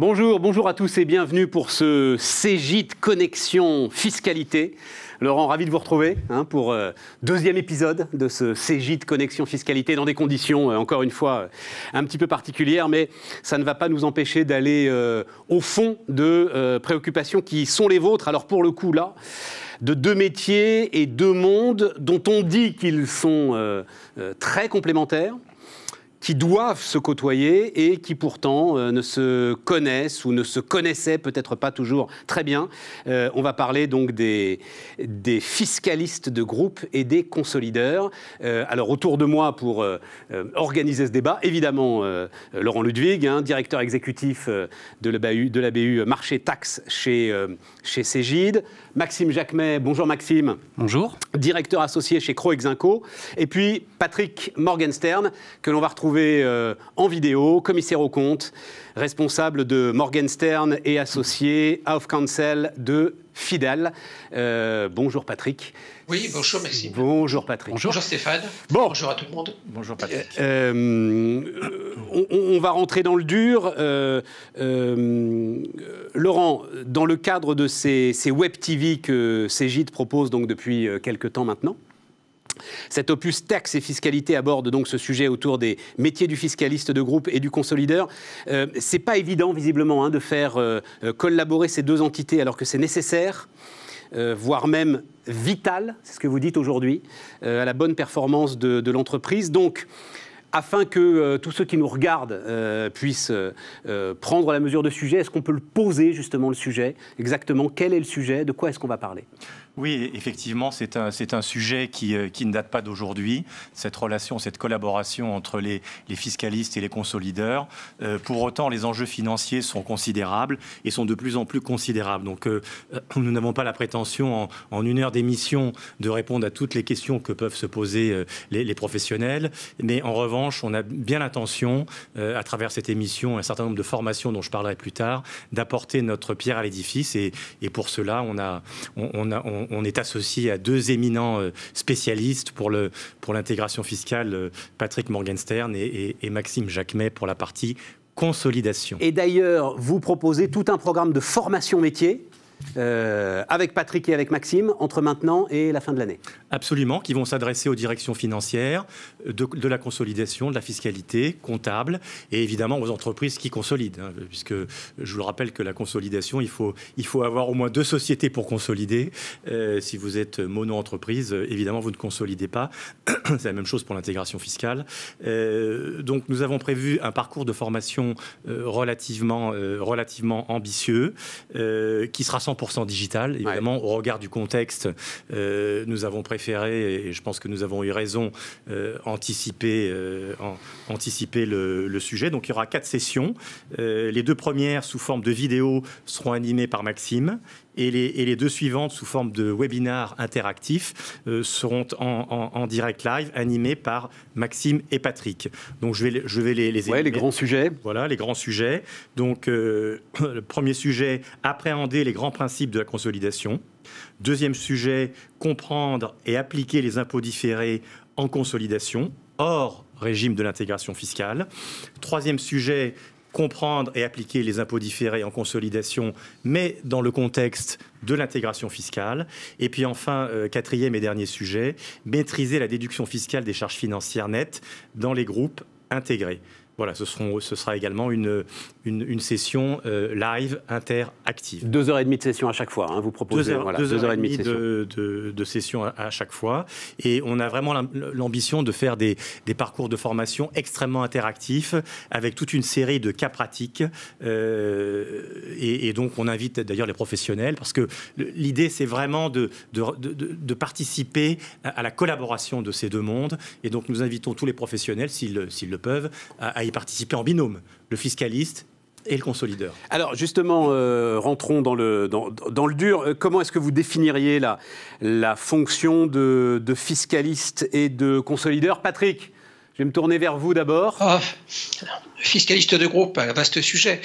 Bonjour à tous et bienvenue pour ce Cégide Connexion Fiscalité. Laurent, ravi de vous retrouver pour deuxième épisode de ce Cégide Connexion Fiscalité dans des conditions, encore une fois, un petit peu particulières, mais ça ne va pas nous empêcher d'aller au fond de préoccupations qui sont les vôtres. Alors pour le coup, là, de deux métiers et deux mondes dont on dit qu'ils sont très complémentaires, qui doivent se côtoyer et qui pourtant ne se connaissent ou ne se connaissaient peut-être pas toujours très bien. On va parler donc des fiscalistes de groupe et des consolideurs. Alors autour de moi pour organiser ce débat, évidemment Laurent Ludwig, directeur exécutif de la BU Marché Taxe chez Cégide. Maxime Jacquemet, bonjour Maxime. Bonjour. Directeur associé chez Crowe Exinco. Et puis Patrick Morgenstern, que l'on va retrouver en vidéo, commissaire aux comptes, responsable de Morgenstern et associé House Counsel de Fidel. Bonjour Patrick. Oui, bonjour Maxime. Bonjour Patrick. Bonjour Stéphane. Bon. Bonjour à tout le monde. Bonjour Patrick. On va rentrer dans le dur. Laurent, dans le cadre de ces Web TV que Cégide propose donc depuis quelques temps maintenant, cet opus taxe et fiscalité aborde donc ce sujet autour des métiers du fiscaliste de groupe et du consolideur. C'est pas évident visiblement de faire collaborer ces deux entités alors que c'est nécessaire, voire même vital, c'est ce que vous dites aujourd'hui, à la bonne performance de l'entreprise. Donc, afin que tous ceux qui nous regardent puissent prendre la mesure de sujet, est-ce qu'on peut le poser justement le sujet? Exactement, quel est le sujet? De quoi est-ce qu'on va parler? Oui, effectivement, c'est un sujet qui ne date pas d'aujourd'hui, cette relation, cette collaboration entre les fiscalistes et les consolideurs. Pour autant, les enjeux financiers sont considérables et sont de plus en plus considérables. Donc, nous n'avons pas la prétention, en une heure d'émission, de répondre à toutes les questions que peuvent se poser les professionnels. Mais en revanche, on a bien l'intention, à travers cette émission, un certain nombre de formations dont je parlerai plus tard, d'apporter notre pierre à l'édifice. Et pour cela, on est associé à deux éminents spécialistes pour l'intégration fiscale, Patrick Morgenstern et Maxime Jacquemet pour la partie consolidation. Et d'ailleurs, vous proposez tout un programme de formation métier avec Patrick et avec Maxime entre maintenant et la fin de l'année. Absolument, qui vont s'adresser aux directions financières, de la consolidation, de la fiscalité, comptable, et évidemment aux entreprises qui consolident. Puisque je vous le rappelle que la consolidation, il faut avoir au moins deux sociétés pour consolider. Si vous êtes mono-entreprise, évidemment, vous ne consolidez pas. C'est la même chose pour l'intégration fiscale. Donc, nous avons prévu un parcours de formation relativement ambitieux, qui sera 100% digital. Évidemment, au regard du contexte, nous avons préféré, et je pense que nous avons eu raison, anticiper le sujet. Donc il y aura 4 sessions. Les 2 premières, sous forme de vidéo, seront animées par Maxime. Et les 2 suivantes, sous forme de webinaire interactif, seront en direct live, animées par Maxime et Patrick. Donc je vais les énumérer. Les grands sujets. Voilà, les grands sujets. Donc le premier sujet, appréhender les grands principes de la consolidation. Deuxième sujet, comprendre et appliquer les impôts différés en consolidation, hors régime de l'intégration fiscale. Troisième sujet, comprendre et appliquer les impôts différés en consolidation, mais dans le contexte de l'intégration fiscale. Et puis enfin, quatrième et dernier sujet, maîtriser la déduction fiscale des charges financières nettes dans les groupes intégrés. Voilà, ce sera également une session live interactive. 2h30 de session à chaque fois, vous proposez. 2h30 de session à chaque fois. Et on a vraiment l'ambition de faire des parcours de formation extrêmement interactifs avec toute une série de cas pratiques. Et donc, on invite d'ailleurs les professionnels parce que l'idée, c'est vraiment de participer à la collaboration de ces deux mondes. Et donc, nous invitons tous les professionnels, s'ils le peuvent, à y participer en binôme, le fiscaliste et le consolideur. Alors justement, rentrons dans le dur. Comment est-ce que vous définiriez la fonction de fiscaliste et de consolideur? Patrick, je vais me tourner vers vous d'abord. Fiscaliste de groupe, un vaste sujet.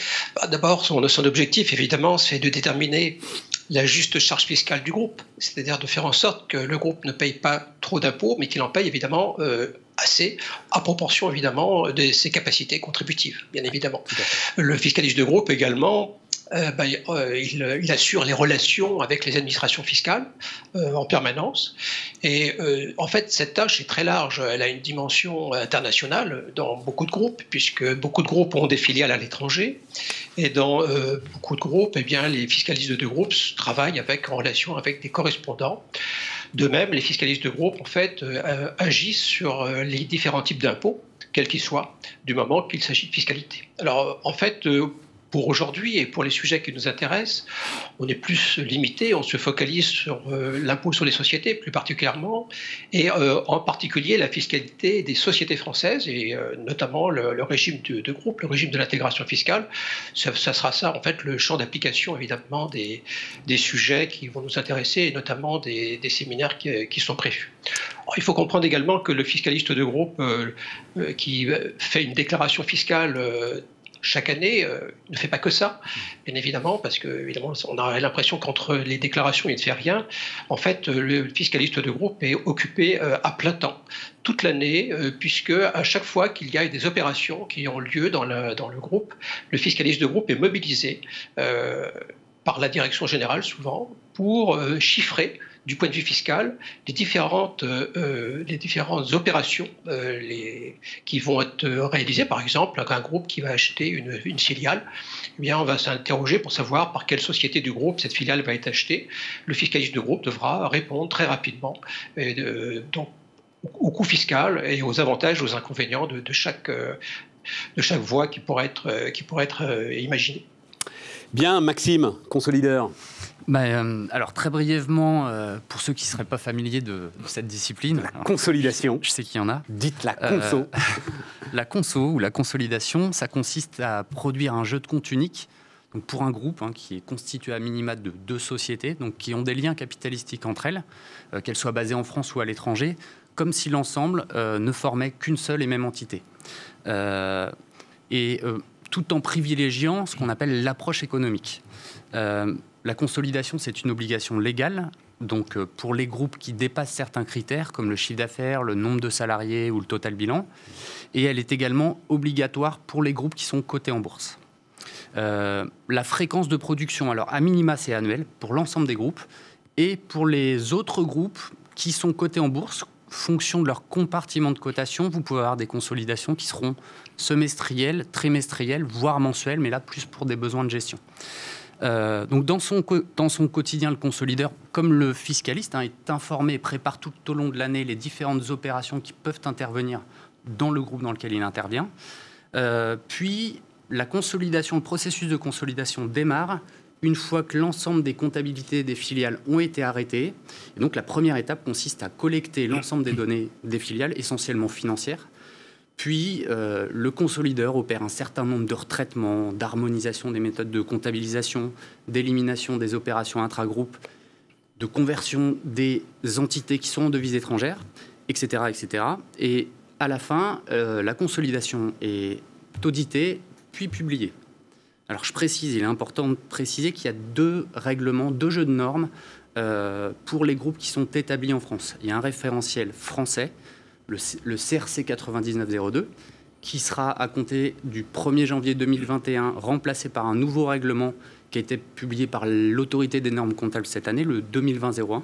D'abord, son objectif, évidemment, c'est de déterminer la juste charge fiscale du groupe, c'est-à-dire de faire en sorte que le groupe ne paye pas trop d'impôts, mais qu'il en paye évidemment assez, à proportion évidemment de ses capacités contributives, bien évidemment. Le fiscaliste de groupe également, il assure les relations avec les administrations fiscales en permanence. Et en fait, cette tâche est très large. Elle a une dimension internationale dans beaucoup de groupes, puisque beaucoup de groupes ont des filiales à l'étranger. Et dans beaucoup de groupes, eh bien, les fiscalistes de groupe travaillent en relation avec des correspondants. De même, les fiscalistes de groupe, en fait, agissent sur les différents types d'impôts, quels qu'ils soient, du moment qu'il s'agit de fiscalité. Alors, en fait, pour aujourd'hui et pour les sujets qui nous intéressent, on est plus limité, on se focalise sur l'impôt sur les sociétés plus particulièrement, et en particulier la fiscalité des sociétés françaises, et notamment le régime de groupe, le régime de l'intégration fiscale. Ça sera ça, en fait, le champ d'application, évidemment, des sujets qui vont nous intéresser, et notamment des séminaires qui sont prévus. Alors, il faut comprendre également que le fiscaliste de groupe qui fait une déclaration fiscale chaque année ne fait pas que ça, bien évidemment, parce qu'évidemment, on a l'impression qu'entre les déclarations, il ne fait rien. En fait, le fiscaliste de groupe est occupé à plein temps, toute l'année, puisque à chaque fois qu'il y a des opérations qui ont lieu dans le groupe, le fiscaliste de groupe est mobilisé par la direction générale, souvent, pour chiffrer du point de vue fiscal, les différentes opérations qui vont être réalisées. Par exemple, un groupe qui va acheter une filiale, eh bien, on va s'interroger pour savoir par quelle société du groupe cette filiale va être achetée. Le fiscaliste de groupe devra répondre très rapidement donc, au coût fiscal et aux avantages, aux inconvénients de chaque voie qui pourrait être imaginée. Bien, Maxime, consolideur. Alors très brièvement, pour ceux qui ne seraient pas familiers de cette discipline... La consolidation. Je sais qu'il y en a. Dites la conso. La conso ou la consolidation, ça consiste à produire un jeu de compte unique donc pour un groupe qui est constitué à minima de 2 sociétés, donc qui ont des liens capitalistiques entre elles, qu'elles soient basées en France ou à l'étranger, comme si l'ensemble ne formait qu'une seule et même entité. Tout en privilégiant ce qu'on appelle l'approche économique. La consolidation, c'est une obligation légale, donc pour les groupes qui dépassent certains critères, comme le chiffre d'affaires, le nombre de salariés ou le total bilan. Et elle est également obligatoire pour les groupes qui sont cotés en bourse. La fréquence de production, alors à minima, c'est annuel pour l'ensemble des groupes. Et pour les autres groupes qui sont cotés en bourse, fonction de leur compartiment de cotation, vous pouvez avoir des consolidations qui seront semestrielles, trimestrielles, voire mensuelles, mais là, plus pour des besoins de gestion. Donc dans son quotidien, le consolideur, comme le fiscaliste, est informé et prépare tout au long de l'année les différentes opérations qui peuvent intervenir dans le groupe dans lequel il intervient. Puis, la consolidation, le processus de consolidation démarre une fois que l'ensemble des comptabilités des filiales ont été arrêtées. Et donc, la première étape consiste à collecter l'ensemble des données des filiales, essentiellement financières. Puis, le consolideur opère un certain nombre de retraitements, d'harmonisation des méthodes de comptabilisation, d'élimination des opérations intragroupes, de conversion des entités qui sont en devises étrangères, etc., etc. Et à la fin, la consolidation est auditée, puis publiée. Alors, je précise, il est important de préciser qu'il y a 2 règlements, 2 jeux de normes pour les groupes qui sont établis en France. Il y a un référentiel français, le CRC 9902, qui sera à compter du 1er janvier 2021, remplacé par un nouveau règlement qui a été publié par l'autorité des normes comptables cette année, le 2020-01.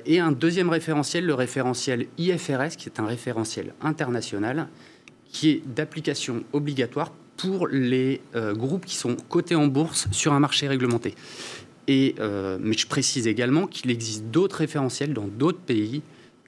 Et un deuxième référentiel, le référentiel IFRS, qui est un référentiel international, qui est d'application obligatoire pour les groupes qui sont cotés en bourse sur un marché réglementé. Mais je précise également qu'il existe d'autres référentiels dans d'autres pays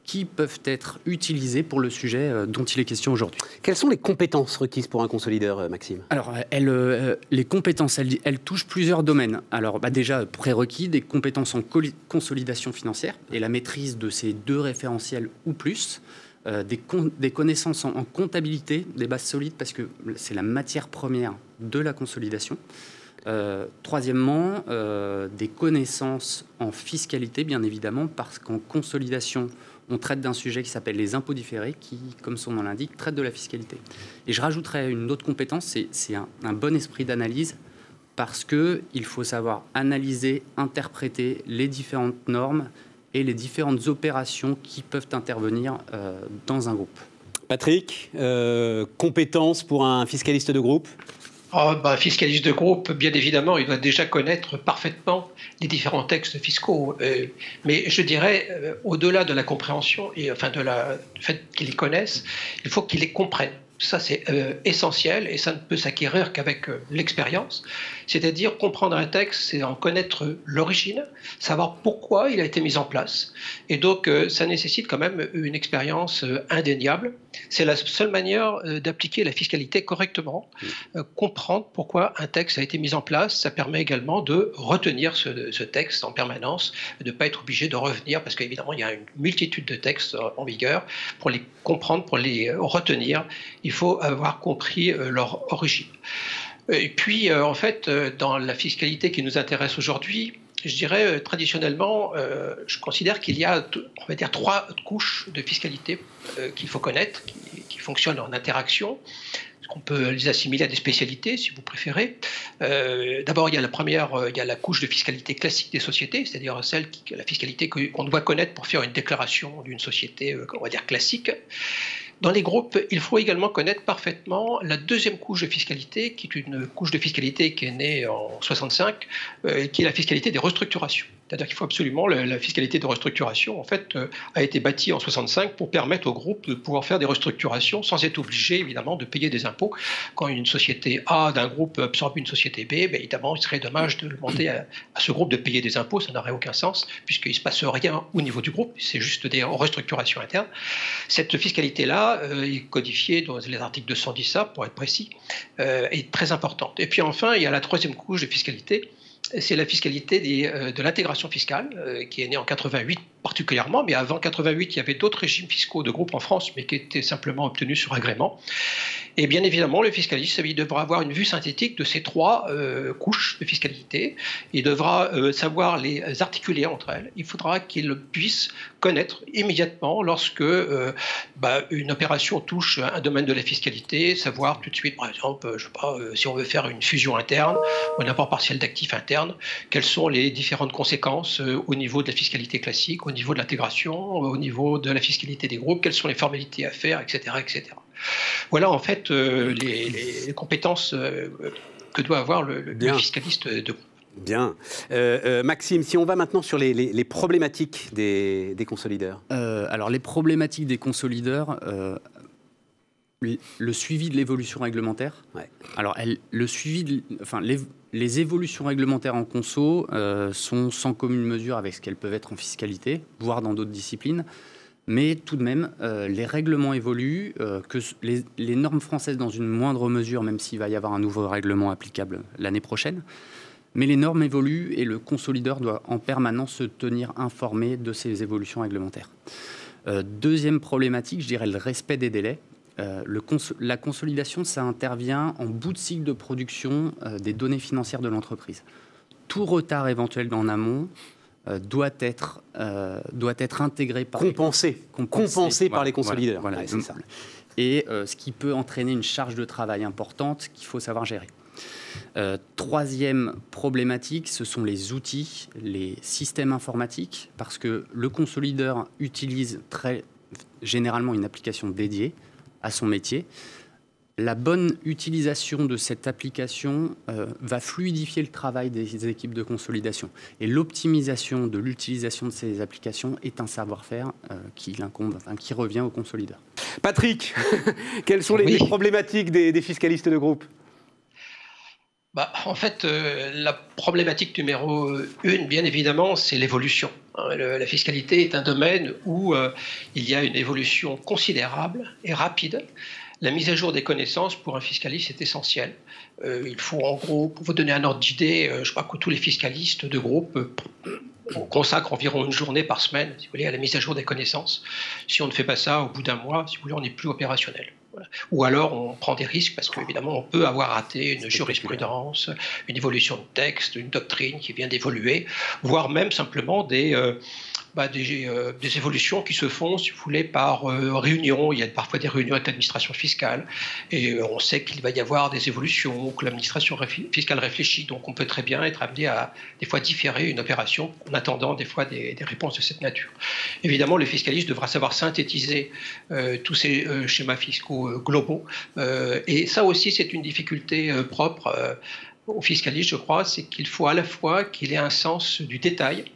qui peuvent être utilisés pour le sujet dont il est question aujourd'hui. Quelles sont les compétences requises pour un consolideur, Maxime ? Alors, les compétences, elles touchent plusieurs domaines. Alors, déjà, prérequis, des compétences en consolidation financière et la maîtrise de ces 2 référentiels ou plus. Des connaissances en comptabilité, des bases solides, parce que c'est la matière première de la consolidation. Troisièmement, des connaissances en fiscalité, bien évidemment, parce qu'en consolidation, on traite d'un sujet qui s'appelle les impôts différés, qui, comme son nom l'indique, traite de la fiscalité. Et je rajouterais une autre compétence, c'est un bon esprit d'analyse, parce qu'il faut savoir analyser, interpréter les différentes normes et les différentes opérations qui peuvent intervenir dans un groupe. Patrick, compétences pour un fiscaliste de groupe? Fiscaliste de groupe, bien évidemment, il doit déjà connaître parfaitement les différents textes fiscaux. Mais je dirais, au-delà de la compréhension, et enfin du fait qu'ils les connaissent, il faut qu'ils les comprennent. Ça, c'est essentiel et ça ne peut s'acquérir qu'avec l'expérience. C'est-à-dire comprendre un texte, c'est en connaître l'origine, savoir pourquoi il a été mis en place. Et donc, ça nécessite quand même une expérience indéniable. C'est la seule manière d'appliquer la fiscalité correctement. Comprendre pourquoi un texte a été mis en place, ça permet également de retenir ce texte en permanence, de ne pas être obligé de revenir, parce qu'évidemment, il y a une multitude de textes en vigueur. Pour les comprendre, pour les retenir, il faut avoir compris leur origine. Et puis, en fait, dans la fiscalité qui nous intéresse aujourd'hui, je dirais traditionnellement, je considère qu'il y a, on va dire, 3 couches de fiscalité qu'il faut connaître, qui fonctionnent en interaction. On peut les assimiler à des spécialités, si vous préférez. D'abord, il y a la première, il y a la couche de fiscalité classique des sociétés, c'est-à-dire la fiscalité qu'on doit connaître pour faire une déclaration d'une société, on va dire, classique. Dans les groupes, il faut également connaître parfaitement la deuxième couche de fiscalité, qui est une couche de fiscalité qui est née en 65, qui est la fiscalité des restructurations. C'est-à-dire qu'il faut absolument, la fiscalité de restructuration, en fait, a été bâtie en 65 pour permettre aux groupes de pouvoir faire des restructurations sans être obligés, évidemment, de payer des impôts. Quand une société A d'un groupe absorbe une société B, évidemment, il serait dommage de demander à ce groupe de payer des impôts, ça n'aurait aucun sens, puisqu'il ne se passe rien au niveau du groupe, c'est juste des restructurations internes. Cette fiscalité-là est codifiée dans les articles 210A, pour être précis, est très importante. Et puis enfin, il y a la troisième couche de fiscalité, c'est la fiscalité de l'intégration fiscale, qui est née en 88 particulièrement, mais avant 88, il y avait d'autres régimes fiscaux de groupe en France, mais qui étaient simplement obtenus sur agrément. Et bien évidemment, le fiscaliste, il devra avoir une vue synthétique de ces 3 couches de fiscalité. Il devra savoir les articuler entre elles. Il faudra qu'il puisse connaître immédiatement lorsque une opération touche un domaine de la fiscalité, savoir tout de suite, par exemple, je sais pas, si on veut faire une fusion interne ou un apport partiel d'actifs interne, quelles sont les différentes conséquences au niveau de la fiscalité classique, au niveau de l'intégration, au niveau de la fiscalité des groupes, quelles sont les formalités à faire, etc. etc. Voilà en fait les compétences que doit avoir le fiscaliste de groupe. Bien. Maxime, si on va maintenant sur les problématiques des consolideurs. Alors les problématiques des consolideurs, le suivi de l'évolution réglementaire. Ouais. Alors le suivi, les évolutions réglementaires en conso sont sans commune mesure avec ce qu'elles peuvent être en fiscalité, voire dans d'autres disciplines. Mais tout de même, les règlements évoluent, que les normes françaises dans une moindre mesure, même s'il va y avoir un nouveau règlement applicable l'année prochaine. Mais les normes évoluent et le consolideur doit en permanence se tenir informé de ces évolutions réglementaires. Deuxième problématique, je dirais le respect des délais. La consolidation, ça intervient en bout de cycle de production des données financières de l'entreprise. Tout retard éventuel en amont doit être intégré par compensé par les consolideurs. Voilà, c'est ça. Et ce qui peut entraîner une charge de travail importante qu'il faut savoir gérer. Troisième problématique, ce sont les outils, les systèmes informatiques, parce que le consolideur utilise très généralement une application dédiée à son métier. La bonne utilisation de cette application va fluidifier le travail des équipes de consolidation. Et l'optimisation de l'utilisation de ces applications est un savoir-faire qui revient au consolideur. Patrick, quelles sont les problématiques des fiscalistes de groupe ? En fait, la problématique numéro 1, bien évidemment, c'est l'évolution. La fiscalité est un domaine où il y a une évolution considérable et rapide. La mise à jour des connaissances pour un fiscaliste est essentielle. Il faut, en gros, pour vous donner un ordre d'idée, je crois que tous les fiscalistes de groupe consacrent environ une journée par semaine, si vous voulez, à la mise à jour des connaissances. Si on ne fait pas ça, au bout d'un mois, si vous voulez, on n'est plus opérationnel. Voilà. Ou alors on prend des risques parce qu'évidemment on peut avoir raté une jurisprudence, une évolution de texte, une doctrine qui vient d'évoluer, voire même simplement des évolutions qui se font, si vous voulez, par réunion. Il y a parfois des réunions avec l'administration fiscale et on sait qu'il va y avoir des évolutions, que l'administration fiscale réfléchit. Donc on peut très bien être amené à des fois différer une opération en attendant des fois des réponses de cette nature. Évidemment, le fiscaliste devra savoir synthétiser tous ces schémas fiscaux globaux. Et ça aussi, c'est une difficulté propre au fiscaliste, je crois, c'est qu'il faut à la fois qu'il ait un sens du détail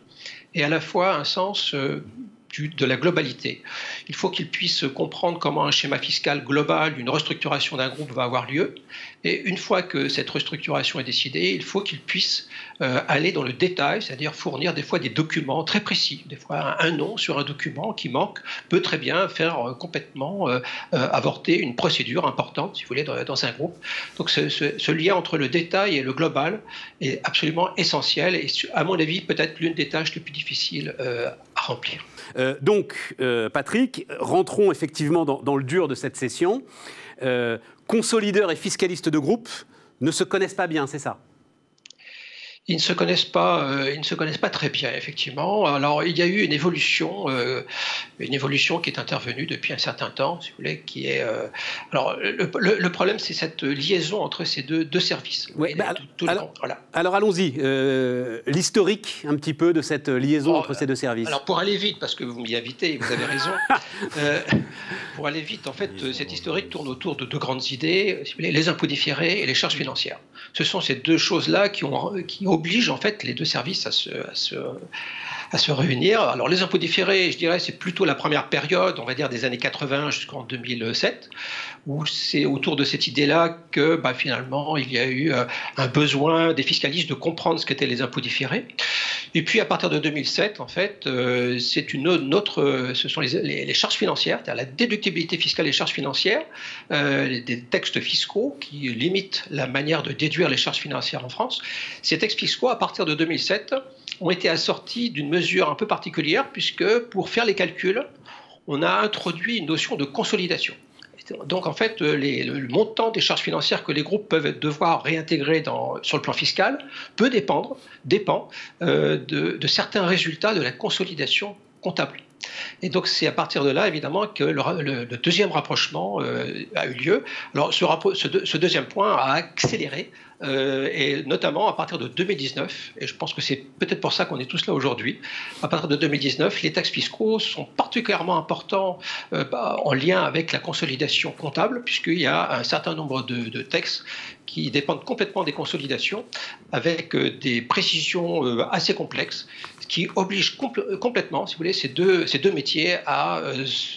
et à la fois un sens de la globalité. Il faut qu'il puisse comprendre comment un schéma fiscal global, une restructuration d'un groupe va avoir lieu. Et une fois que cette restructuration est décidée, il faut qu'il puisse aller dans le détail, c'est-à-dire fournir des fois des documents très précis. Des fois, un nom sur un document qui manque peut très bien faire complètement avorter une procédure importante, si vous voulez, dans un groupe. Donc ce lien entre le détail et le global est absolument essentiel et, à mon avis, peut-être l'une des tâches les plus difficiles à remplir. Patrick, rentrons effectivement dans le dur de cette session. Consolideurs et fiscalistes de groupe ne se connaissent pas bien, c'est ça ? Ils ne se connaissent pas très bien, effectivement. Alors, il y a eu une évolution qui est intervenue depuis un certain temps, si vous voulez, qui est... Alors, le problème, c'est cette liaison entre ces deux services. Oui, alors, allons-y. L'historique, un petit peu, de cette liaison entre ces deux services. Alors, pour aller vite, parce que vous m'y invitez, vous avez raison, pour aller vite, en fait, cette historique tourne autour de deux grandes idées, si vous voulez, les impôts différés et les charges financières. Ce sont ces deux choses-là qui obligent en fait les deux services à se réunir. Alors les impôts différés, je dirais, c'est plutôt la première période, on va dire des années 80 jusqu'en 2007, où c'est autour de cette idée-là que finalement il y a eu un besoin des fiscalistes de comprendre ce qu'étaient les impôts différés. Et puis à partir de 2007, en fait, c'est ce sont les charges financières, c'est-à-dire la déductibilité fiscale des charges financières, des textes fiscaux qui limitent la manière de déduire les charges financières en France. Ces textes fiscaux, à partir de 2007, ont été assortis d'une mesure un peu particulière, puisque pour faire les calculs, on a introduit une notion de consolidation. Donc en fait, le montant des charges financières que les groupes peuvent devoir réintégrer sur le plan fiscal dépend de certains résultats de la consolidation comptable. Et donc c'est à partir de là, évidemment, que le deuxième rapprochement a eu lieu. Alors ce deuxième point a accéléré, et notamment à partir de 2019, et je pense que c'est peut-être pour ça qu'on est tous là aujourd'hui, à partir de 2019, les taxes fiscaux sont particulièrement importants en lien avec la consolidation comptable, puisqu'il y a un certain nombre de textes qui dépendent complètement des consolidations, avec des précisions assez complexes, ce qui oblige complètement, si vous voulez, ces deux métiers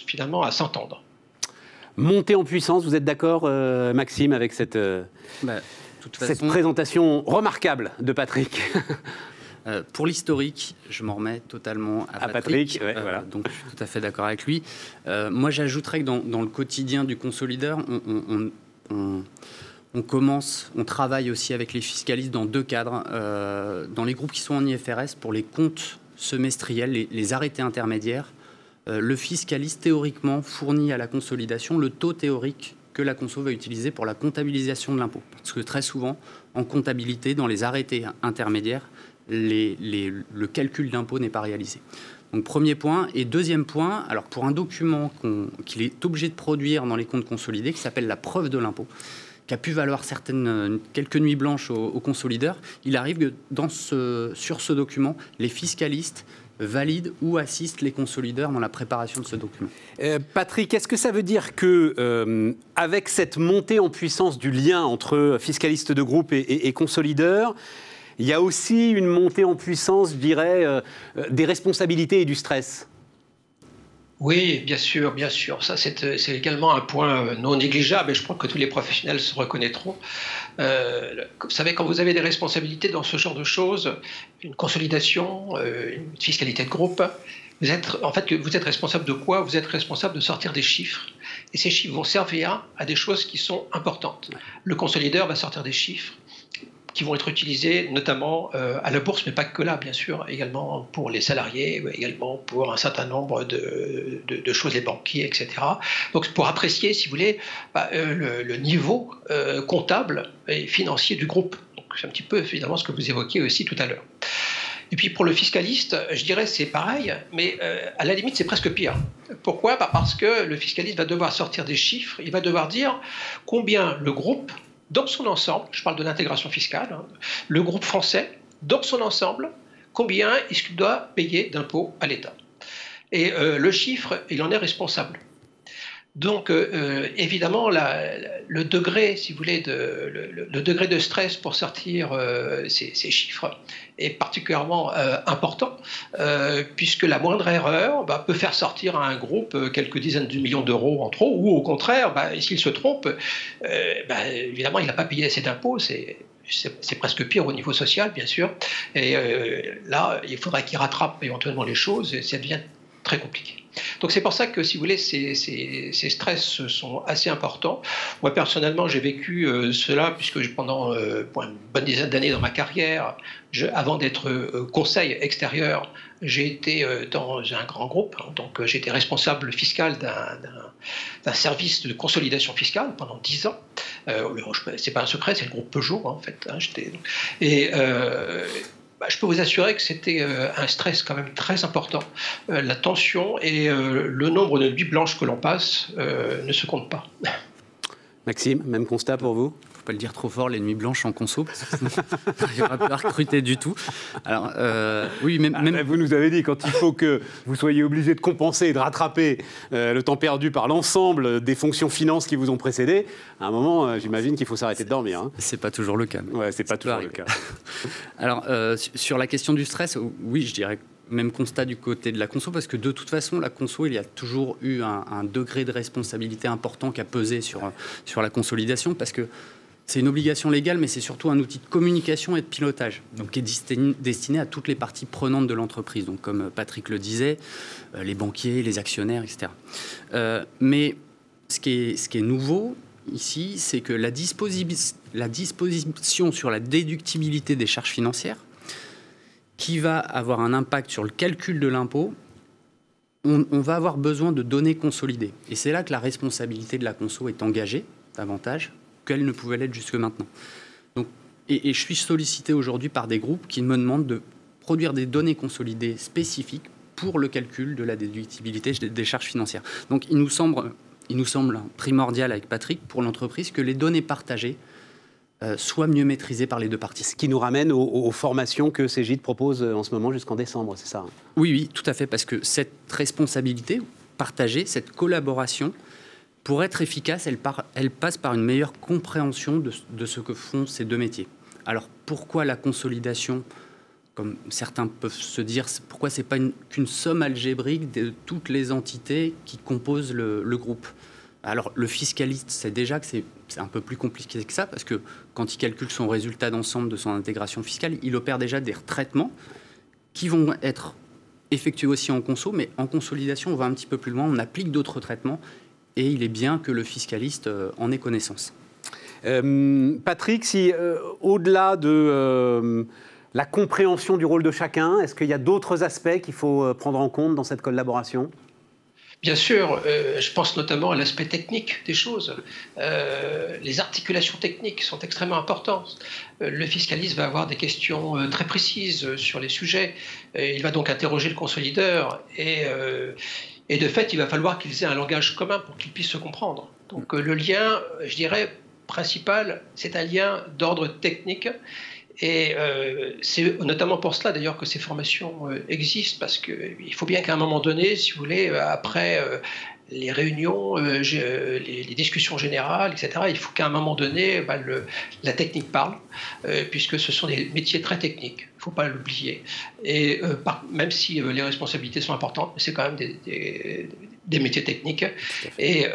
finalement à s'entendre. Montée en puissance, vous êtes d'accord, Maxime, avec cette présentation remarquable de Patrick? Pour l'historique, je m'en remets totalement à Patrick. Voilà. Donc je suis tout à fait d'accord avec lui. Moi, j'ajouterais que dans le quotidien du consolideur, on travaille aussi avec les fiscalistes dans deux cadres. Dans les groupes qui sont en IFRS, pour les comptes semestriels, les arrêtés intermédiaires, le fiscaliste théoriquement fournit à la consolidation le taux théorique que la conso va utiliser pour la comptabilisation de l'impôt. Parce que très souvent, en comptabilité, dans les arrêtés intermédiaires, le calcul d'impôt n'est pas réalisé. Donc premier point. Et deuxième point, alors pour un document qu'il est obligé de produire dans les comptes consolidés, qui s'appelle la preuve de l'impôt, qui a pu valoir quelques nuits blanches aux consolideurs, il arrive que sur ce document, les fiscalistes valident ou assistent les consolideurs dans la préparation de ce document. Patrick, est-ce que ça veut dire que, avec cette montée en puissance du lien entre fiscalistes de groupe et consolideurs, il y a aussi une montée en puissance, je dirais, des responsabilités et du stress? Oui, bien sûr, bien sûr. Ça, c'est également un point non négligeable et je crois que tous les professionnels se reconnaîtront. Vous savez, quand vous avez des responsabilités dans ce genre de choses, une consolidation, une fiscalité de groupe, vous êtes responsable de quoi? Vous êtes responsable de sortir des chiffres. Et ces chiffres vont servir à des choses qui sont importantes. Le consolideur va sortir des chiffres qui vont être utilisés notamment à la bourse, mais pas que là, bien sûr, également pour les salariés, également pour un certain nombre de choses, les banquiers, etc. Donc pour apprécier, si vous voulez, le niveau comptable et financier du groupe. Donc c'est un petit peu finalement ce que vous évoquiez aussi tout à l'heure. Et puis pour le fiscaliste, je dirais c'est pareil, mais à la limite c'est presque pire. Pourquoi ? Parce que le fiscaliste va devoir sortir des chiffres, il va devoir dire combien le groupe, dans son ensemble, je parle de l'intégration fiscale, hein, le groupe français, dans son ensemble, combien est-ce qu'il doit payer d'impôts à l'État ? Et le chiffre, il en est responsable. Donc, évidemment, le degré, si vous voulez, le degré de stress pour sortir ces chiffres est particulièrement important, puisque la moindre erreur peut faire sortir à un groupe quelques dizaines de millions d'euros en trop, ou au contraire, s'il se trompe, évidemment, il n'a pas payé assez d'impôts, c'est presque pire au niveau social, bien sûr. Et là, il faudrait qu'il rattrape éventuellement les choses, et ça devient très compliqué. Donc c'est pour ça que, si vous voulez, ces stress sont assez importants. Moi, personnellement, j'ai vécu cela, puisque pendant une bonne dizaine d'années dans ma carrière, avant d'être conseil extérieur, j'ai été dans un grand groupe. Hein, donc j'étais responsable fiscal d'un service de consolidation fiscale pendant 10 ans. C'est pas un secret, c'est le groupe Peugeot, en fait. Hein, je peux vous assurer que c'était un stress quand même très important. La tension et le nombre de nuits blanches que l'on passe ne se comptent pas. Maxime, même constat pour vous ? Il ne faut pas le dire trop fort, les nuits blanches en conso, parce que sinon on n'arrivera pas à recruter du tout. Alors, oui, même... Vous nous avez dit, quand il faut que vous soyez obligé de compenser et de rattraper le temps perdu par l'ensemble des fonctions finances qui vous ont précédé, à un moment, j'imagine qu'il faut s'arrêter de dormir. Hein. C'est pas toujours le cas. Ouais, c'est pas toujours le cas. Alors, sur la question du stress, oui, je dirais même constat du côté de la conso, parce que de toute façon, la conso, il y a toujours eu un degré de responsabilité important qui a pesé sur la consolidation, parce que c'est une obligation légale, mais c'est surtout un outil de communication et de pilotage, donc qui est destiné à toutes les parties prenantes de l'entreprise, donc comme Patrick le disait, les banquiers, les actionnaires, etc. Mais ce qui est nouveau ici, c'est que la disposition sur la déductibilité des charges financières, qui va avoir un impact sur le calcul de l'impôt, on va avoir besoin de données consolidées. Et c'est là que la responsabilité de la conso est engagée davantage qu'elle ne pouvait l'être jusque maintenant. Donc, et je suis sollicité aujourd'hui par des groupes qui me demandent de produire des données consolidées spécifiques pour le calcul de la déductibilité des charges financières. Donc il nous semble primordial avec Patrick, pour l'entreprise, que les données partagées soient mieux maîtrisées par les deux parties. Ce qui nous ramène aux formations que Cegid propose en ce moment jusqu'en décembre, c'est ça ? Oui, tout à fait, parce que cette responsabilité partagée, cette collaboration, pour être efficace, elle passe par une meilleure compréhension de ce que font ces deux métiers. Alors pourquoi la consolidation, comme certains peuvent se dire, pourquoi ce n'est pas qu'une somme algébrique de toutes les entités qui composent le groupe ? Alors le fiscaliste sait déjà que c'est un peu plus compliqué que ça, parce que quand il calcule son résultat d'ensemble de son intégration fiscale, il opère déjà des retraitements qui vont être effectués aussi en conso, mais en consolidation, on va un petit peu plus loin, on applique d'autres traitements, et il est bien que le fiscaliste en ait connaissance. Patrick, si au-delà de la compréhension du rôle de chacun, est-ce qu'il y a d'autres aspects qu'il faut prendre en compte dans cette collaboration ? Bien sûr, je pense notamment à l'aspect technique des choses. Les articulations techniques sont extrêmement importantes. Le fiscaliste va avoir des questions très précises sur les sujets. Il va donc interroger le consolideur et de fait, il va falloir qu'ils aient un langage commun pour qu'ils puissent se comprendre. Donc le lien, je dirais, principal, c'est un lien d'ordre technique. Et c'est notamment pour cela d'ailleurs que ces formations existent, parce qu'il faut bien qu'à un moment donné, si vous voulez, après les réunions, les discussions générales, etc., il faut qu'à un moment donné, la technique parle, puisque ce sont des métiers très techniques, il ne faut pas l'oublier. Et même si les responsabilités sont importantes, c'est quand même des métiers techniques. Et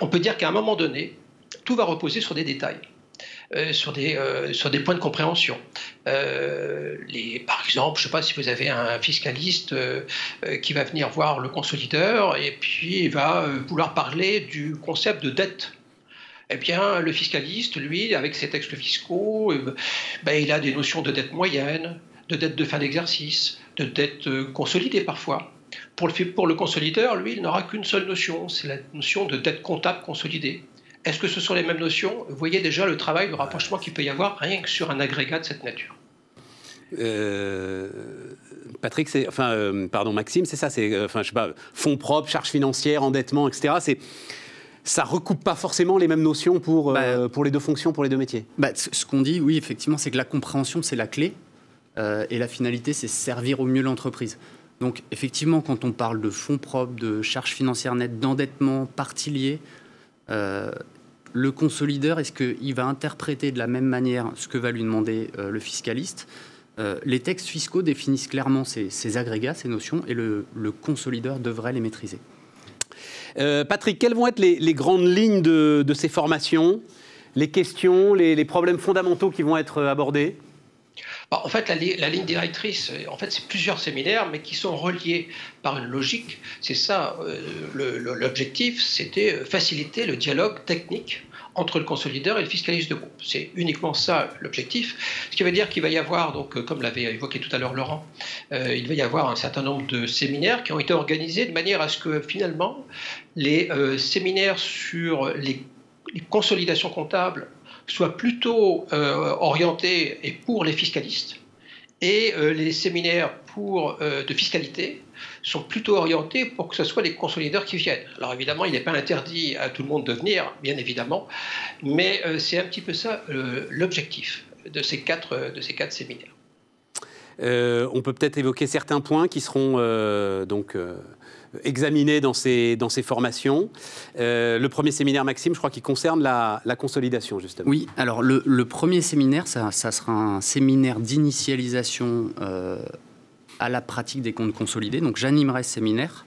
on peut dire qu'à un moment donné, tout va reposer sur des détails. Sur des points de compréhension. Par exemple, je ne sais pas si vous avez un fiscaliste qui va venir voir le consolideur et puis il va vouloir parler du concept de dette. Eh bien, le fiscaliste, lui, avec ses textes fiscaux, il a des notions de dette moyenne, de dette de fin d'exercice, de dette consolidée parfois. Pour le consolideur, lui, il n'aura qu'une seule notion, c'est la notion de dette comptable consolidée. Est-ce que ce sont les mêmes notions? Vous voyez déjà le travail de rapprochement qu'il peut y avoir rien que sur un agrégat de cette nature. Patrick, Maxime, c'est ça, je sais pas, fonds propres, charges financières, endettement, etc. Ça recoupe pas forcément les mêmes notions pour les deux fonctions, pour les deux métiers. Ce qu'on dit, oui, effectivement, c'est que la compréhension, c'est la clé, et la finalité, c'est servir au mieux l'entreprise. Donc, effectivement, quand on parle de fonds propres, de charges financières nettes, d'endettement, parties liées, le consolideur, est-ce qu'il va interpréter de la même manière ce que va lui demander le fiscaliste? Les textes fiscaux définissent clairement ces agrégats, ces notions, et le consolideur devrait les maîtriser. Patrick, quelles vont être les grandes lignes de ces formations, les questions, les problèmes fondamentaux qui vont être abordés? En fait, la ligne directrice, c'est plusieurs séminaires, mais qui sont reliés par une logique. C'est ça, l'objectif, c'était faciliter le dialogue technique entre le consolideur et le fiscaliste de groupe. C'est uniquement ça l'objectif. Ce qui veut dire qu'il va y avoir, donc, comme l'avait évoqué tout à l'heure Laurent, il va y avoir un certain nombre de séminaires qui ont été organisés de manière à ce que finalement les séminaires sur les consolidations comptables soient plutôt orientés et pour les fiscalistes, et les séminaires de fiscalité sont plutôt orientés pour que ce soit les consolideurs qui viennent. Alors évidemment, il n'est pas interdit à tout le monde de venir, bien évidemment, mais c'est un petit peu ça l'objectif de ces quatre séminaires. On peut peut-être évoquer certains points qui seront examinés dans ces formations. Le premier séminaire, Maxime, je crois qu'il concerne la consolidation, justement. Oui, alors le premier séminaire, ça sera un séminaire d'initialisation à la pratique des comptes consolidés. Donc j'animerai ce séminaire.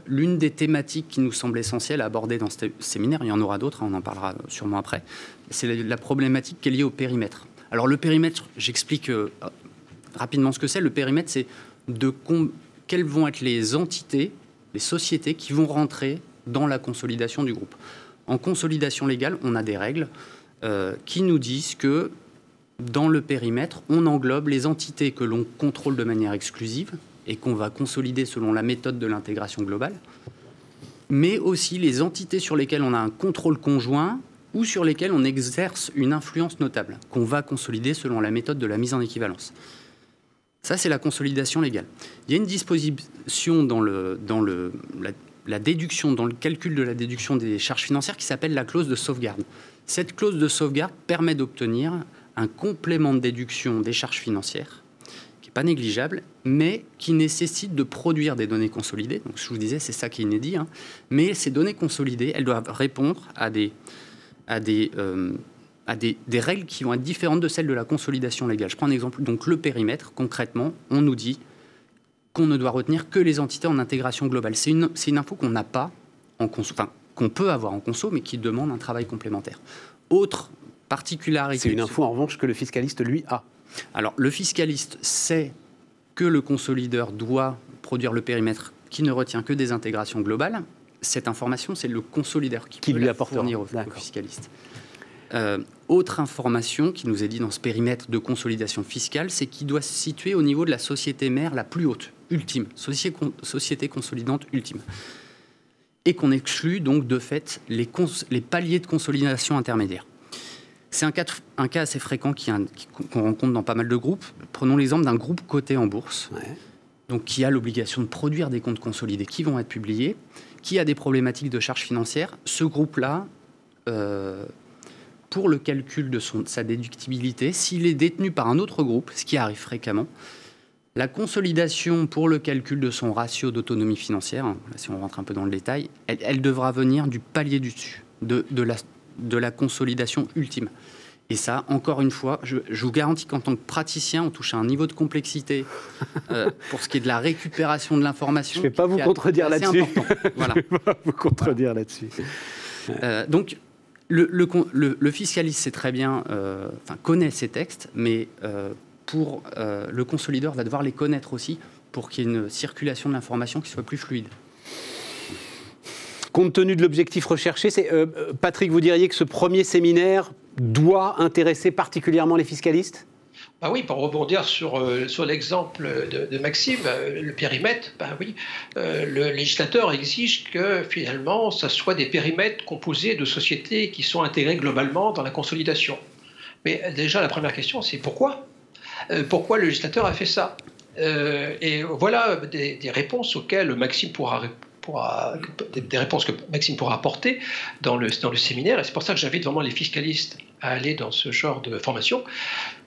L'une des thématiques qui nous semble essentielle à aborder dans ce séminaire, il y en aura d'autres, on en parlera sûrement après, c'est la problématique qui est liée au périmètre. Alors le périmètre, j'explique rapidement ce que c'est. Le périmètre, c'est quelles vont être les entités, les sociétés qui vont rentrer dans la consolidation du groupe. En consolidation légale, on a des règles qui nous disent que dans le périmètre, on englobe les entités que l'on contrôle de manière exclusive et qu'on va consolider selon la méthode de l'intégration globale, mais aussi les entités sur lesquelles on a un contrôle conjoint ou sur lesquelles on exerce une influence notable, qu'on va consolider selon la méthode de la mise en équivalence. Ça, c'est la consolidation légale. Il y a une disposition dans la déduction, dans le calcul de la déduction des charges financières qui s'appelle la clause de sauvegarde. Cette clause de sauvegarde permet d'obtenir un complément de déduction des charges financières qui n'est pas négligeable, mais qui nécessite de produire des données consolidées. Donc, je vous disais, c'est ça qui est inédit. Mais ces données consolidées, elles doivent répondre à des règles qui vont être différentes de celles de la consolidation légale. Je prends un exemple. Donc, le périmètre, concrètement, on nous dit qu'on ne doit retenir que les entités en intégration globale. C'est une info qu'on n'a pas en conso, qu'on peut avoir en conso, mais qui demande un travail complémentaire. Autre particularité... C'est une info, en revanche, que le fiscaliste, lui, a. Alors, le fiscaliste sait que le consolideur doit produire le périmètre qui ne retient que des intégrations globales. Cette information, c'est le consolideur qui peut lui la apporte fournir au fiscaliste. Autre information qui nous est dit dans ce périmètre de consolidation fiscale, c'est qu'il doit se situer au niveau de la société mère la plus haute, ultime, société consolidante ultime. Et qu'on exclut donc de fait les paliers de consolidation intermédiaire. C'est un cas assez fréquent qu'on rencontre dans pas mal de groupes. Prenons l'exemple d'un groupe coté en bourse, donc qui a l'obligation de produire des comptes consolidés qui vont être publiés, qui a des problématiques de charges financières. Ce groupe-là, pour le calcul de sa déductibilité, s'il est détenu par un autre groupe, ce qui arrive fréquemment, la consolidation pour le calcul de son ratio d'autonomie financière, si on rentre un peu dans le détail, elle devra venir du palier du dessus, de la consolidation ultime. Et ça, encore une fois, je vous garantis qu'en tant que praticien, on touche à un niveau de complexité pour ce qui est de la récupération de l'information. Je ne vais pas vous contredire là-dessus. Voilà. Je ne vais pas vous contredire là-dessus. Donc, le fiscaliste sait très bien, connaît ces textes, mais le consolideur va devoir les connaître aussi pour qu'il y ait une circulation de l'information qui soit plus fluide. Compte tenu de l'objectif recherché, Patrick, vous diriez que ce premier séminaire doit intéresser particulièrement les fiscalistes ? Bah oui, pour rebondir sur l'exemple de Maxime, le périmètre, oui, le législateur exige que finalement, ça soit des périmètres composés de sociétés qui sont intégrées globalement dans la consolidation. Mais déjà, la première question, c'est pourquoi ? Pourquoi le législateur a fait ça ? Et voilà des réponses auxquelles Maxime des réponses que Maxime pourra apporter dans le séminaire. Et c'est pour ça que j'invite vraiment les fiscalistes à aller dans ce genre de formation.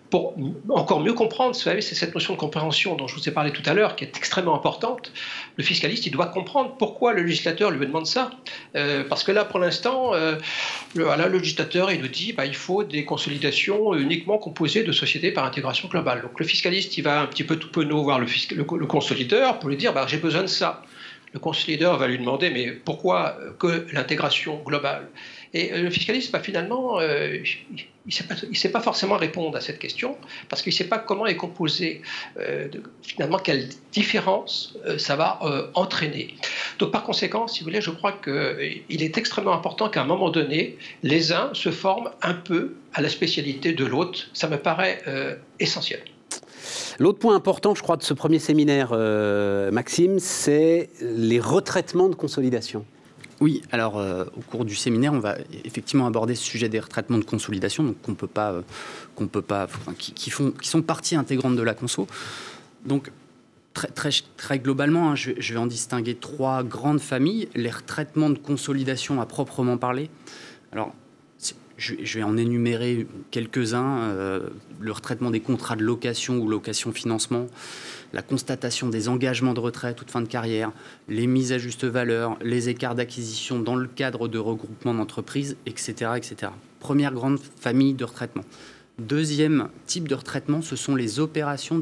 Pour encore mieux comprendre, vous savez, c'est cette notion de compréhension dont je vous ai parlé tout à l'heure, qui est extrêmement importante. Le fiscaliste, il doit comprendre pourquoi le législateur lui demande ça. Parce que là, pour l'instant, le législateur, il nous dit il faut des consolidations uniquement composées de sociétés par intégration globale. Donc le fiscaliste, il va un petit peu tout penaud voir le consolideur pour lui dire j'ai besoin de ça. Le consolideur va lui demander mais pourquoi que l'intégration globale ? Et le fiscaliste, finalement, il ne sait pas forcément répondre à cette question parce qu'il ne sait pas comment est composé, finalement, quelle différence ça va entraîner. Donc, par conséquent, si vous voulez, je crois qu'il est extrêmement important qu'à un moment donné, les uns se forment un peu à la spécialité de l'autre. Ça me paraît essentiel. L'autre point important, je crois, de ce premier séminaire, Maxime, c'est les retraitements de consolidation. Oui, alors au cours du séminaire, on va effectivement aborder ce sujet des retraitements de consolidation, donc qui sont partie intégrante de la conso. Donc très globalement, je vais en distinguer 3 grandes familles. Les retraitements de consolidation à proprement parler. Alors, je vais en énumérer quelques-uns. Le retraitement des contrats de location ou location-financement, la constatation des engagements de retraite toute fin de carrière, les mises à juste valeur, les écarts d'acquisition dans le cadre de regroupement d'entreprises, etc., etc. Première grande famille de retraitement. Deuxième type de retraitement, ce sont les opérations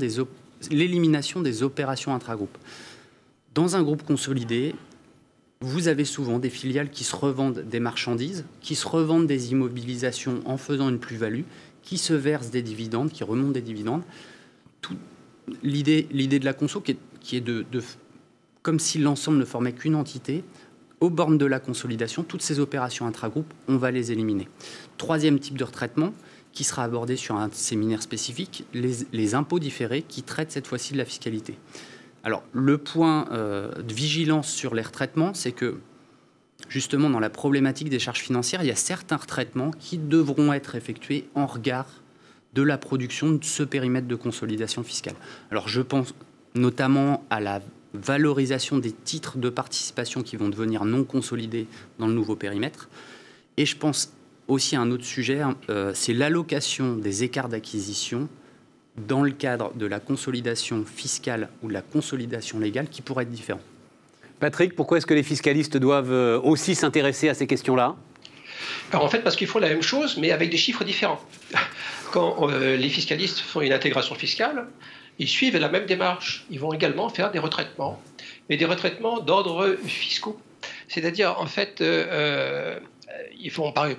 l'élimination des opérations intragroupes. Dans un groupe consolidé, vous avez souvent des filiales qui se revendent des marchandises, qui se revendent des immobilisations en faisant une plus-value, qui se versent des dividendes, qui remontent des dividendes. L'idée de la conso qui est de comme si l'ensemble ne formait qu'une entité, aux bornes de la consolidation, toutes ces opérations intragroupes, on va les éliminer. Troisième type de retraitement, qui sera abordé sur un séminaire spécifique, les impôts différés qui traitent cette fois-ci de la fiscalité. Alors, le point de vigilance sur les retraitements, c'est que, justement, dans la problématique des charges financières, il y a certains retraitements qui devront être effectués en regard de la production de ce périmètre de consolidation fiscale. Alors, je pense notamment à la valorisation des titres de participation qui vont devenir non consolidés dans le nouveau périmètre. Et je pense aussi à un autre sujet, c'est l'allocation des écarts d'acquisition dans le cadre de la consolidation fiscale ou de la consolidation légale qui pourrait être différent. Patrick, pourquoi est-ce que les fiscalistes doivent aussi s'intéresser à ces questions-là ? Alors en fait, parce qu'ils font la même chose, mais avec des chiffres différents. Quand les fiscalistes font une intégration fiscale, ils suivent la même démarche. Ils vont également faire des retraitements, mais des retraitements d'ordre fiscaux. C'est-à-dire, en fait,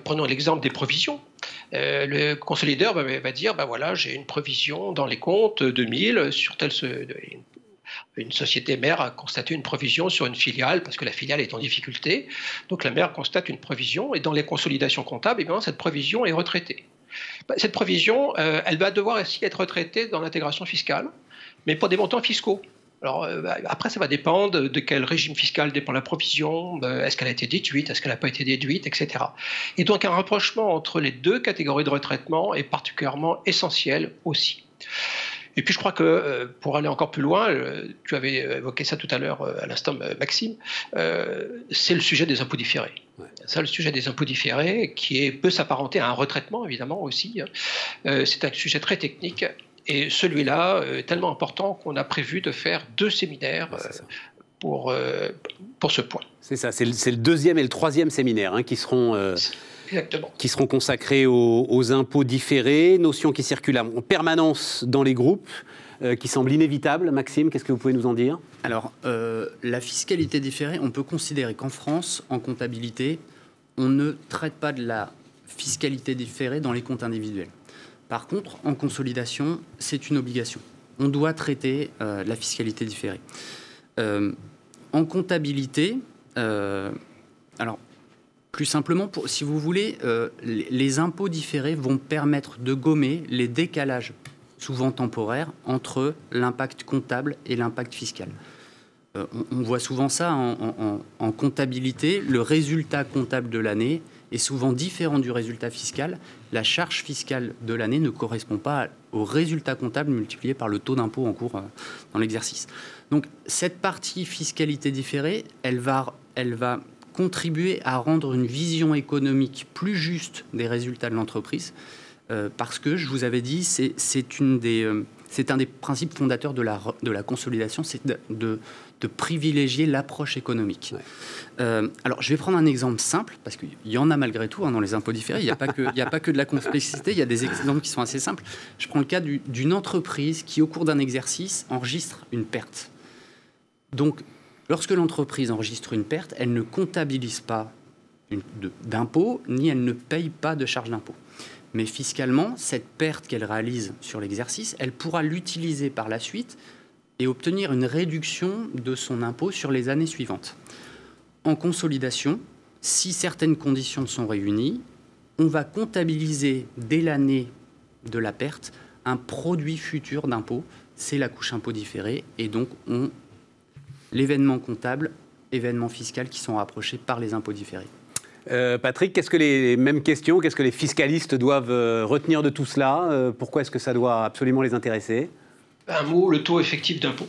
prenons l'exemple des provisions. Le consolideur va dire, voilà, j'ai une provision dans les comptes 2000 sur une société mère a constaté une provision sur une filiale parce que la filiale est en difficulté. Donc la mère constate une provision et dans les consolidations comptables, cette provision est retraitée. Cette provision, elle va devoir aussi être retraitée dans l'intégration fiscale, mais pour des montants fiscaux. Alors après, ça va dépendre de quel régime fiscal dépend la provision, est-ce qu'elle a été déduite, est-ce qu'elle n'a pas été déduite, etc. Et donc un rapprochement entre les 2 catégories de retraitement est particulièrement essentiel aussi. Et puis je crois que pour aller encore plus loin, tu avais évoqué ça tout à l'heure à l'instant, Maxime, c'est le sujet des impôts différés. Ouais. Ça, le sujet des impôts différés, qui peut s'apparenter à un retraitement évidemment aussi. C'est un sujet très technique. Et celui-là est tellement important qu'on a prévu de faire 2 séminaires pour ce point. C'est ça, c'est le 2e et le 3e séminaire qui seront consacrés aux impôts différés, notion qui circule en permanence dans les groupes, qui semble inévitable. Maxime, qu'est-ce que vous pouvez nous en dire ? Alors, la fiscalité différée, on peut considérer qu'en France, en comptabilité, on ne traite pas de la fiscalité différée dans les comptes individuels. Par contre, en consolidation, c'est une obligation. On doit traiter la fiscalité différée. En comptabilité, Alors, plus simplement, si vous voulez, les impôts différés vont permettre de gommer les décalages, souvent temporaires, entre l'impact comptable et l'impact fiscal. On voit souvent ça en comptabilité. Le résultat comptable de l'année est souvent différent du résultat fiscal. La charge fiscale de l'année ne correspond pas au résultat comptable multiplié par le taux d'impôt en cours dans l'exercice. Donc, cette partie fiscalité différée, elle va contribuer à rendre une vision économique plus juste des résultats de l'entreprise, parce que, je vous avais dit, c'est un des principes fondateurs de la consolidation, c'est de privilégier l'approche économique. Ouais. Alors, je vais prendre un exemple simple, parce qu'il y en a malgré tout dans les impôts différés. Il n'y a pas que de la complexité, il y a des exemples qui sont assez simples. Je prends le cas d'une entreprise qui, au cours d'un exercice, enregistre une perte. Donc, lorsque l'entreprise enregistre une perte, elle ne comptabilise pas d'impôts, ni elle ne paye pas de charges d'impôt. Mais fiscalement, cette perte qu'elle réalise sur l'exercice, elle pourra l'utiliser par la suite et obtenir une réduction de son impôt sur les années suivantes. En consolidation, si certaines conditions sont réunies, on va comptabiliser dès l'année de la perte un produit futur d'impôt, c'est la couche impôt différé, et donc l'événement comptable, événement fiscal qui sont rapprochés par les impôts différés. Patrick, qu'est-ce que les mêmes questions, qu'est-ce que les fiscalistes doivent retenir de tout cela? Pourquoi est-ce que ça doit absolument les intéresser? Un mot, le taux effectif d'impôt.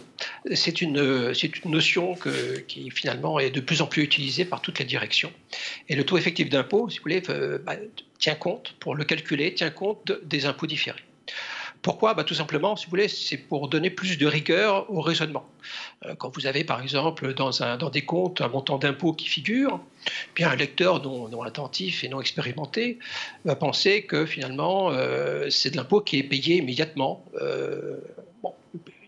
C'est une notion qui finalement est de plus en plus utilisée par toutes les directions. Et le taux effectif d'impôt, si vous voulez, tient compte, pour le calculer, tient compte des impôts différés. Pourquoi? Tout simplement, si vous voulez, c'est pour donner plus de rigueur au raisonnement. Quand vous avez, par exemple, dans des comptes, un montant d'impôt qui figure, bien un lecteur non attentif et non expérimenté va penser que finalement, c'est de l'impôt qui est payé immédiatement.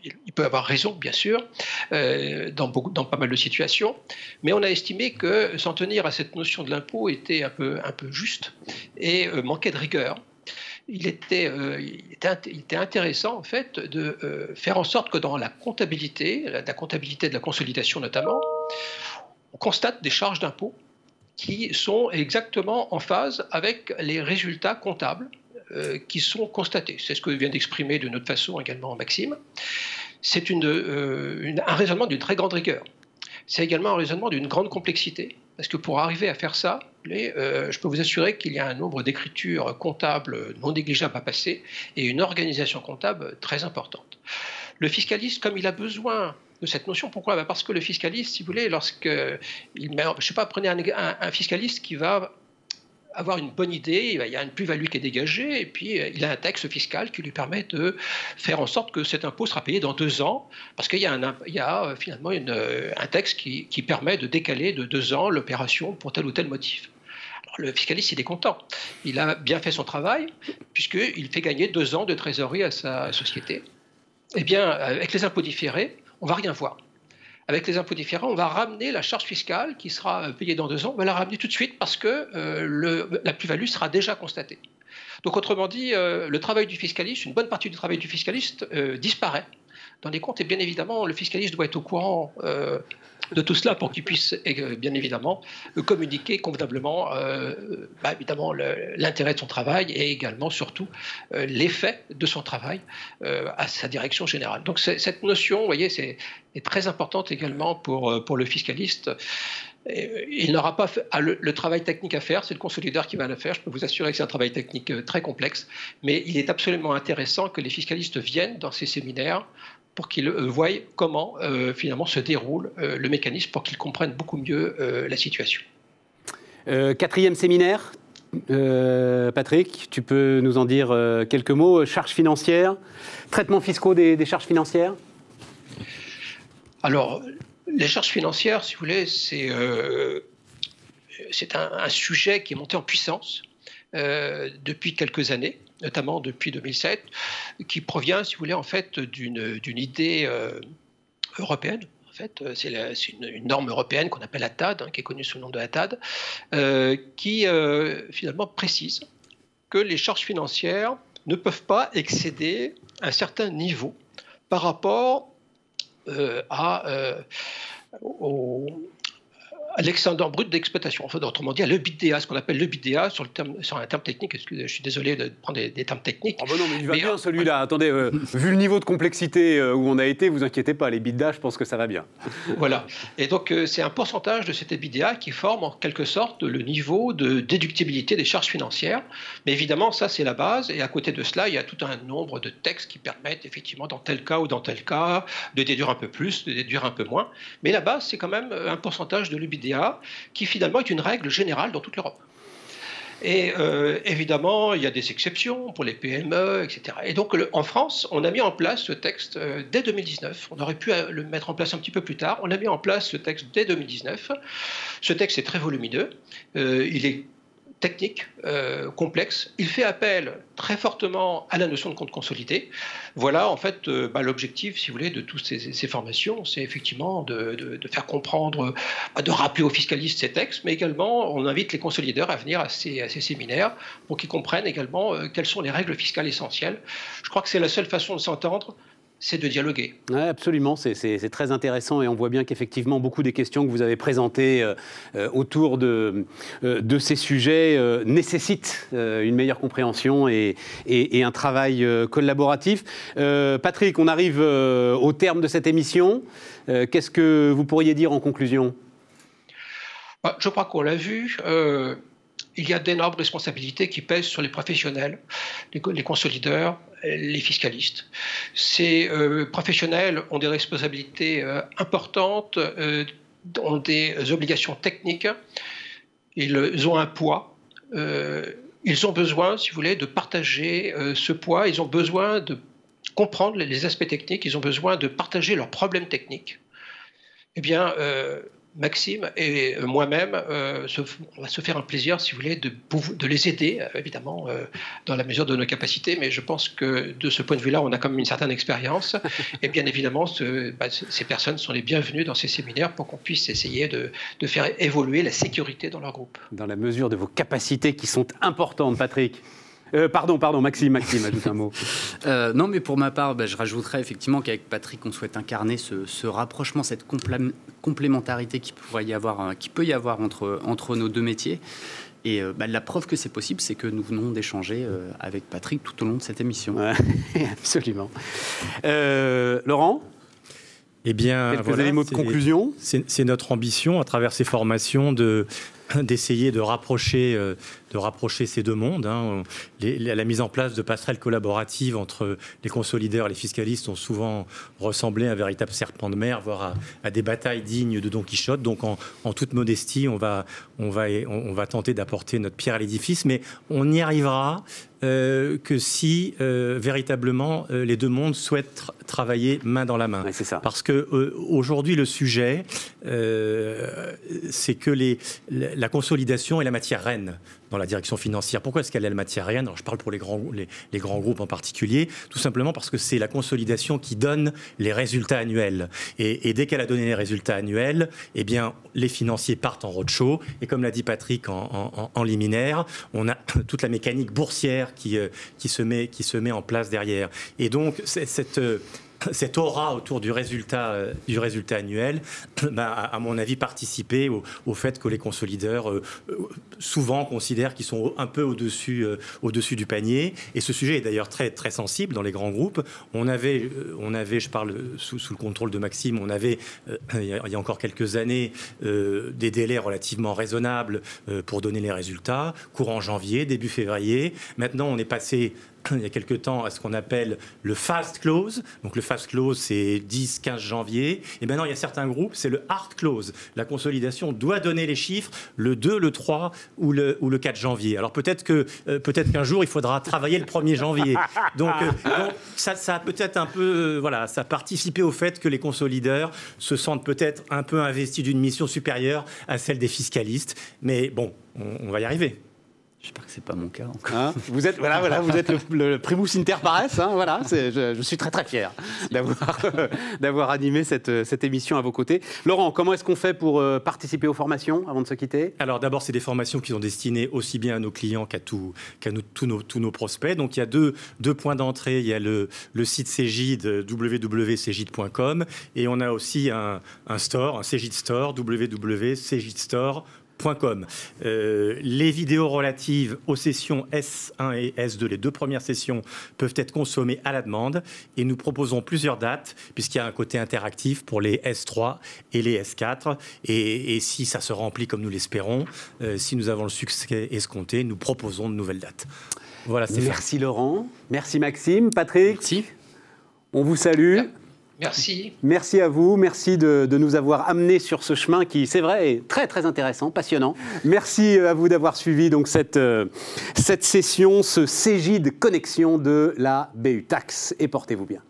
Il peut avoir raison, bien sûr, dans pas mal de situations, mais on a estimé que s'en tenir à cette notion de l'impôt était un peu juste et manquait de rigueur. Il était intéressant, en fait, de faire en sorte que dans la comptabilité de la consolidation notamment, on constate des charges d'impôt qui sont exactement en phase avec les résultats comptables qui sont constatés. C'est ce que vient d'exprimer de notre façon également Maxime. C'est un raisonnement d'une très grande rigueur. C'est également un raisonnement d'une grande complexité, parce que pour arriver à faire ça, je peux vous assurer qu'il y a un nombre d'écritures comptables non négligeables à passer et une organisation comptable très importante. Le fiscaliste, comme il a besoin de cette notion, pourquoi? Parce que le fiscaliste, si vous voulez, prenez un fiscaliste qui va avoir une bonne idée, il y a une plus-value qui est dégagée, et puis il a un texte fiscal qui lui permet de faire en sorte que cet impôt sera payé dans 2 ans, parce qu'il y a finalement un texte qui permet de décaler de 2 ans l'opération pour tel ou tel motif. Alors, le fiscaliste, il est content. Il a bien fait son travail, puisqu'il fait gagner 2 ans de trésorerie à sa société. Eh bien, avec les impôts différés, on ne va rien voir. Avec les impôts différents, on va ramener la charge fiscale qui sera payée dans 2 ans, on va la ramener tout de suite parce que la plus-value sera déjà constatée. Donc autrement dit, le travail du fiscaliste, une bonne partie du travail du fiscaliste disparaît dans les comptes, et bien évidemment, le fiscaliste doit être au courant de tout cela pour qu'il puisse bien évidemment communiquer convenablement évidemment l'intérêt de son travail et également surtout l'effet de son travail à sa direction générale. Donc cette notion, vous voyez, est très importante également pour le fiscaliste. Il n'aura pas le travail technique à faire, c'est le consolidateur qui va le faire. Je peux vous assurer que c'est un travail technique très complexe, mais il est absolument intéressant que les fiscalistes viennent dans ces séminaires pour qu'ils voient comment finalement se déroule le mécanisme, pour qu'ils comprennent beaucoup mieux la situation. 4e séminaire, Patrick, tu peux nous en dire quelques mots? Charges financières, traitement fiscaux des charges financières? Alors, les charges financières, si vous voulez, c'est un sujet qui est monté en puissance depuis quelques années, notamment depuis 2007, qui provient, si vous voulez, en fait, d'une idée européenne. En fait, c'est une norme européenne qu'on appelle ATAD, qui est connue sous le nom de ATAD, qui finalement précise que les charges financières ne peuvent pas excéder un certain niveau par rapport à l'excédent brut d'exploitation. Enfin, autrement dit, à l'EBITDA, ce qu'on appelle l'EBITDA sur un terme technique. Je suis désolé de prendre des termes techniques. Oh ben non, mais il va bien celui-là. Attendez, vu le niveau de complexité où on a été, vous inquiétez pas, l'EBITDA, je pense que ça va bien. Voilà. Et donc, c'est un pourcentage de cet EBITDA qui forme en quelque sorte le niveau de déductibilité des charges financières. Mais évidemment, ça, c'est la base. Et à côté de cela, il y a tout un nombre de textes qui permettent effectivement, dans tel cas ou dans tel cas, de déduire un peu plus, de déduire un peu moins. Mais la base, c'est quand même un pourcentage de l'EBITDA qui finalement est une règle générale dans toute l'Europe. Et évidemment, il y a des exceptions pour les PME, etc. Et donc, en France, on a mis en place ce texte dès 2019. On aurait pu le mettre en place un petit peu plus tard. On a mis en place ce texte dès 2019. Ce texte est très volumineux. Il est technique, complexe. Il fait appel très fortement à la notion de compte consolidé. Voilà, en fait, l'objectif, si vous voulez, de toutes ces formations, c'est effectivement de faire comprendre, de rappeler aux fiscalistes ces textes, mais également, on invite les consolideurs à venir à ces séminaires pour qu'ils comprennent également quelles sont les règles fiscales essentielles. Je crois que c'est la seule façon de s'entendre, c'est de dialoguer. Oui, absolument, c'est très intéressant et on voit bien qu'effectivement beaucoup des questions que vous avez présentées autour de ces sujets nécessitent une meilleure compréhension et un travail collaboratif. Patrick, on arrive au terme de cette émission. Qu'est-ce que vous pourriez dire en conclusion ? Je crois qu'on l'a vu. Il y a d'énormes responsabilités qui pèsent sur les professionnels, les consolideurs, les fiscalistes. Ces professionnels ont des responsabilités importantes, ont des obligations techniques, ils ont un poids, ils ont besoin, si vous voulez, de partager ce poids, ils ont besoin de comprendre les aspects techniques, ils ont besoin de partager leurs problèmes techniques. Eh bien, Maxime et moi-même, on va se faire un plaisir, si vous voulez, de les aider, évidemment, dans la mesure de nos capacités, mais je pense que de ce point de vue-là, on a quand même une certaine expérience. Et bien évidemment, ces personnes sont les bienvenues dans ces séminaires pour qu'on puisse essayer de faire évoluer la sécurité dans leur groupe. Dans la mesure de vos capacités qui sont importantes, Patrick. Pardon, Maxime, ajoute un mot. Non, mais pour ma part, je rajouterais effectivement qu'avec Patrick, on souhaite incarner ce rapprochement, cette complémentarité qui peut y avoir entre nos deux métiers. Et la preuve que c'est possible, c'est que nous venons d'échanger avec Patrick tout au long de cette émission. Ouais, absolument. Laurent ? Eh bien, quelques éléments de conclusion. C'est notre ambition, à travers ces formations, d'essayer de rapprocher ces deux mondes. La mise en place de passerelles collaboratives entre les consolideurs et les fiscalistes ont souvent ressemblé à un véritable serpent de mer, voire à des batailles dignes de Don Quichotte. Donc, en toute modestie, on va tenter d'apporter notre pierre à l'édifice, mais on n'y arrivera que si véritablement les deux mondes souhaitent travailler main dans la main. Ouais, c'est ça. Parce que aujourd'hui, le sujet, c'est que la consolidation est la matière reine dans la direction financière. Pourquoi est-ce qu'elle est la matière reine ? Alors, je parle pour les grands groupes en particulier, tout simplement parce que c'est la consolidation qui donne les résultats annuels. Et dès qu'elle a donné les résultats annuels, eh bien, les financiers partent en roadshow. Et comme l'a dit Patrick en liminaire, on a toute la mécanique boursière qui se met en place derrière. Et donc, cette aura autour du résultat annuel, à mon avis, participer au fait que les consolideurs souvent considèrent qu'ils sont un peu au-dessus du panier. Et ce sujet est d'ailleurs très, très sensible dans les grands groupes. On avait, je parle sous le contrôle de Maxime, on avait, il y a encore quelques années, des délais relativement raisonnables pour donner les résultats, courant janvier, début février. Maintenant, on est passé il y a quelque temps à ce qu'on appelle le fast close. Donc le fast close, c'est 10-15 janvier. Et maintenant, il y a certains groupes, c'est le hard close. La consolidation doit donner les chiffres le 2, le 3 ou le 4 janvier. Alors peut-être qu'un jour, il faudra travailler le 1er janvier. Donc ça a peut-être un peu... ça a participé au fait que les consolideurs se sentent peut-être un peu investis d'une mission supérieure à celle des fiscalistes. Mais bon, on va y arriver. J'espère que c'est pas mon cas encore. Hein, vous êtes, vous êtes le primus inter pares. Hein, voilà, je suis très très fier d'avoir animé cette émission à vos côtés. Laurent, comment est-ce qu'on fait pour participer aux formations avant de se quitter? Alors d'abord, c'est des formations qui sont destinées aussi bien à nos clients qu'à tous nos prospects. Donc il y a deux points d'entrée. Il y a le site Cegid, www.cegid.com, et on a aussi un store, un Cegid Store, www.cegidstore.com. Les vidéos relatives aux sessions S1 et S2, les 2 premières sessions, peuvent être consommées à la demande, et nous proposons plusieurs dates puisqu'il y a un côté interactif pour les S3 et les S4, et si ça se remplit comme nous l'espérons, si nous avons le succès escompté, nous proposons de nouvelles dates. Voilà, merci Laurent, merci Maxime, Patrick, merci. On vous salue. Merci. Merci à vous, merci de nous avoir amenés sur ce chemin qui, c'est vrai, est très très intéressant, passionnant. Merci à vous d'avoir suivi donc cette session, ce Cegid Connexion de la BU Tax, et portez-vous bien.